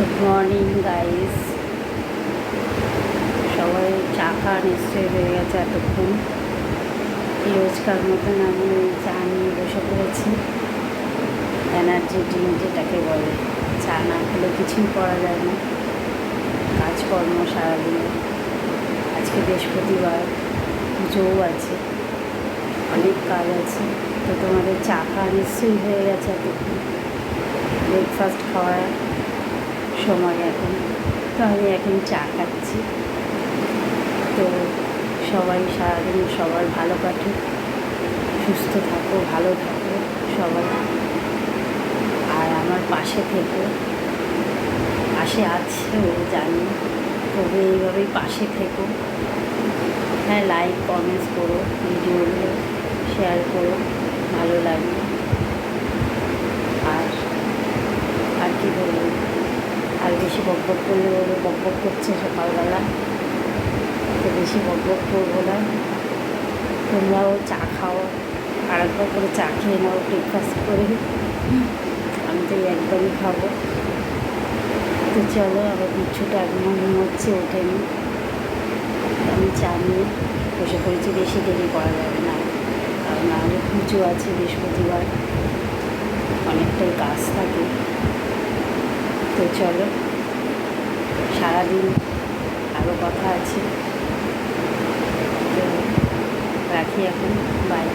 Good morning guys. সবাই চা খাওয়া নিশ্চয়ই হয়ে গেছে এতক্ষণ। রোজকার মতন আমি চা নিয়ে বসে পড়েছি। এনার্জি ড্রিঙ্ক যেটাকে বলে, চা না খেলে কিছুই করা যায় না, কাজকর্ম সারাদিনে। আজকে বৃহস্পতিবার, পুজোও আছে, অনেক কাজ আছে। তো তোমাদের চা খাওয়া নিশ্চয়ই হয়ে গেছে এতক্ষণ। ব্রেকফাস্ট খাওয়ার সময় এখন, তো আমি এখন চা খাচ্ছি। তো সবাই সারাদিন সবার ভালো কাটুক, সুস্থ থাকো, ভালো থাকো সবাই। আর আমার পাশে থেকো, পাশে আছেও জানি, তবে এইভাবেই পাশে থেকো। হ্যাঁ, লাইক কমেন্টস করো, ভিডিওগুলো শেয়ার করো, ভালো লাগবে। আর কি বলবো, আর বেশি বকবক করলে বলবো বকবক করছে সকালবেলা, তো বেশি বকবক করবো না। তোমরাও চা খাও, আর একবার করে চা খেয়ে নাও ব্রেকফাস্ট করে। আমি তো একদমই খাবো। তো চলো, আবার বিচ্ছুটা একদম ঘুমোচ্ছে, ওঠেনি। আমি চা নিয়ে বসে পড়েছি, বেশি দেরি করা যাবে না, কারণ আরও পুজো আছে বৃহস্পতিবার, অনেকটাই কাজ থাকে। তো চলো, সারাদিন আরও কথা আছে। তো রাখি এখন, বাই।